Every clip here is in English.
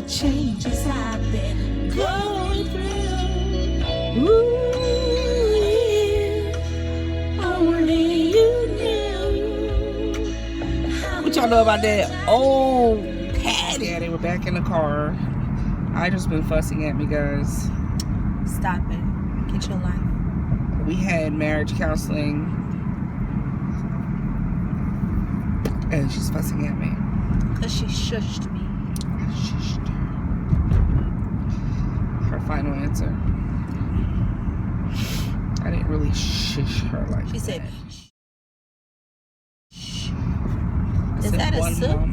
changes I've been going through. Ooh, if only you knew. What y'all know about that? Oh, Patty. Yeah, they were back in the car. I just been fussing at me, guys. Stop it. Get your life. We had marriage counseling, and she's fussing at me. Because she shushed me. I shushed her. Her final answer. I didn't really shush her like that. She said, I is said that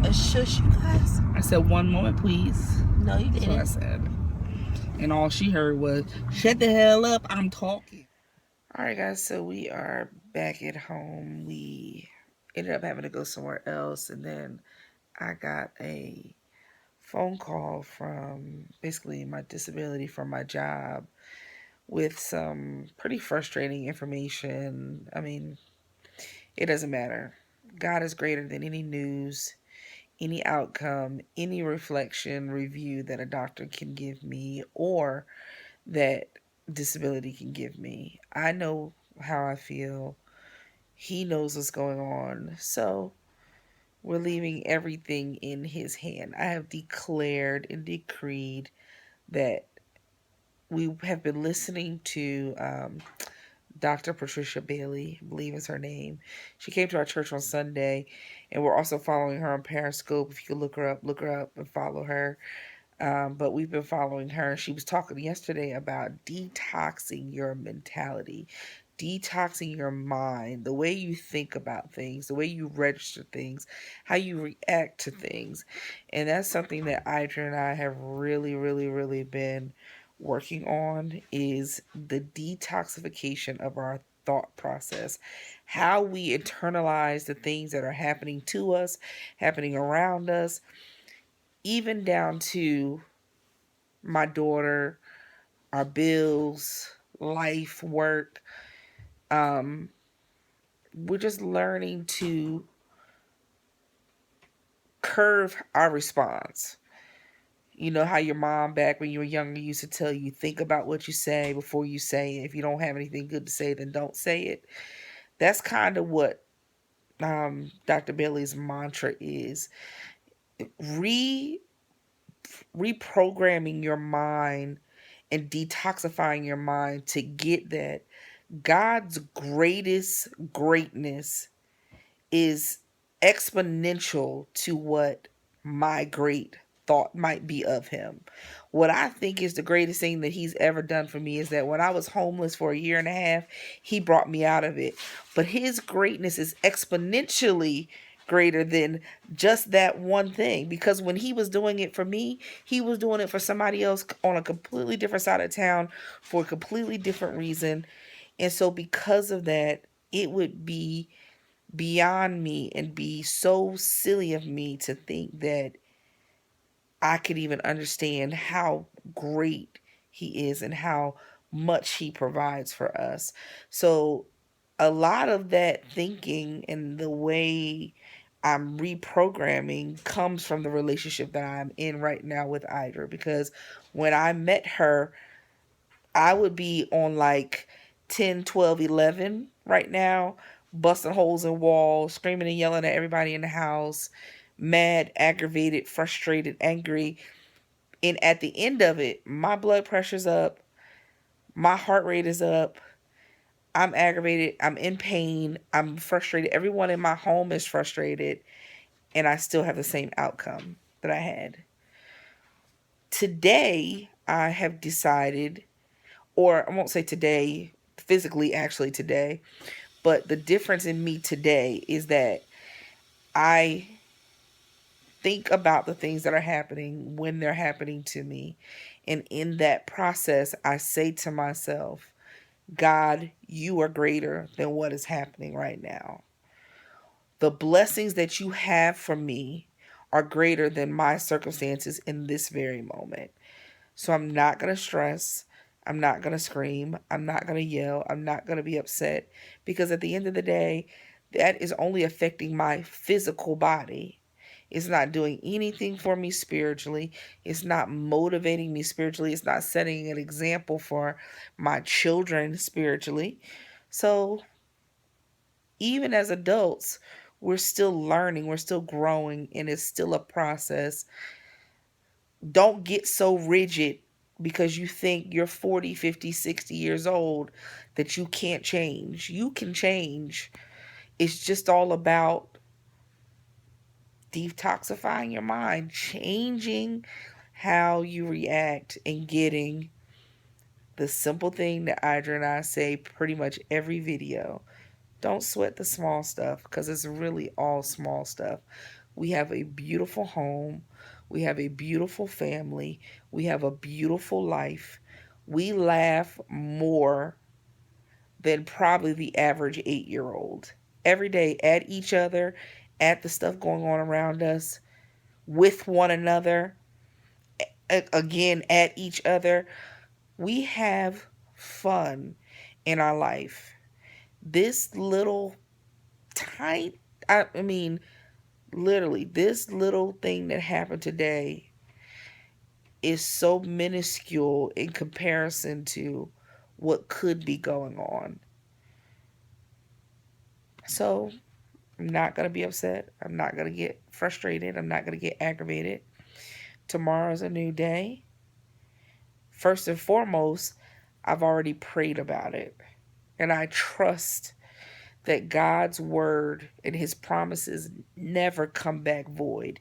a shush, you guys? I said, one moment, please. No, you didn't. That's what I said. And all she heard was, shut the hell up, I'm talking. All right, guys, so we are back at home. We ended up having to go somewhere else, and then I got a phone call from basically my disability from my job with some pretty frustrating information. I mean, it doesn't matter. God is greater than any news, any outcome, any reflection, review that a doctor can give me or that disability can give me. I know how I feel. He knows what's going on. So we're leaving everything in his hand. I have declared and decreed that we have been listening to Dr. Patricia Bailey, I believe is her name. She came to our church on Sunday, and we're also following her on Periscope. If you could look her up and follow her. But we've been following her. She was talking yesterday about detoxing your mentality, detoxing your mind, the way you think about things, the way you register things, how you react to things. And that's something that Idra and I have really, really, really been working on, is the detoxification of our thought process, how we internalize the things that are happening to us, happening around us, even down to my daughter, our bills, life, work. We're just learning to curve our response. You know how your mom back when you were younger used to tell you, think about what you say before you say it. If you don't have anything good to say, then don't say it. That's kind of what Dr. Bailey's mantra is. Reprogramming your mind and detoxifying your mind to get that God's greatest greatness is exponential to what my great thought might be of him. What I think is the greatest thing that he's ever done for me is that when I was homeless for a year and a half, he brought me out of it. But his greatness is exponentially greater than just that one thing, because when he was doing it for me, he was doing it for somebody else on a completely different side of town for a completely different reason. And so because of that, it would be beyond me and be so silly of me to think that I could even understand how great he is and how much he provides for us. So a lot of that thinking and the way I'm reprogramming comes from the relationship that I'm in right now with Idra, because when I met her, I would be on like 10, 12, 11 right now, busting holes in walls, screaming and yelling at everybody in the house, mad, aggravated, frustrated, angry. And at the end of it, my blood pressure's up, my heart rate is up, I'm aggravated, I'm in pain, I'm frustrated. Everyone in my home is frustrated, and I still have the same outcome that I had. Today, I have decided, or I won't say today, physically actually today, but the difference in me today is that I think about the things that are happening when they're happening to me. And in that process, I say to myself, God, you are greater than what is happening right now. The blessings that you have for me are greater than my circumstances in this very moment. So I'm not going to stress. I'm not going to scream. I'm not going to yell. I'm not going to be upset, because at the end of the day, that is only affecting my physical body. It's not doing anything for me spiritually. It's not motivating me spiritually. It's not setting an example for my children spiritually. So even as adults, we're still learning, we're still growing, and it's still a process. Don't get so rigid because you think you're 40, 50, 60 years old that you can't change. You can change. It's just all about detoxifying your mind, changing how you react, and getting the simple thing that Idra and I say pretty much every video. Don't sweat the small stuff because it's really all small stuff. We have a beautiful home. We have a beautiful family. We have a beautiful life. We laugh more than probably the average 8-year-old. Every day at each other, at the stuff going on around us, with one another, again at each other. We have fun in our life. This little tiny, I mean, literally, this little thing that happened today is so minuscule in comparison to what could be going on. So I'm not going to be upset. I'm not going to get frustrated. I'm not going to get aggravated. Tomorrow's a new day. First and foremost, I've already prayed about it. And I trust that God's word and his promises never come back void.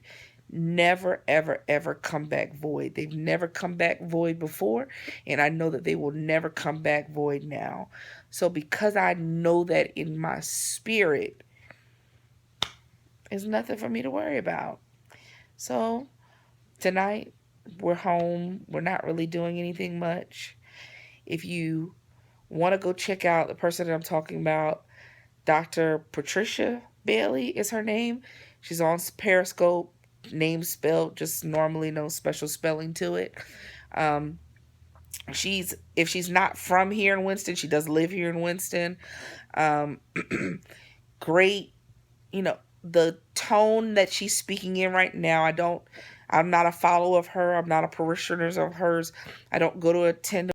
Never, ever, ever come back void. They've never come back void before, and I know that they will never come back void now. So because I know that in my spirit, there's nothing for me to worry about. So tonight, we're home. We're not really doing anything much. If you want to go check out the person that I'm talking about, Dr. Patricia Bailey is her name. She's on Periscope. Name spelled just normally, no special spelling to it. If she's not from here in Winston, she does live here in Winston. Great, the tone that she's speaking in right now. I'm not a follower of her. I'm not a parishioner of hers. I don't go to attend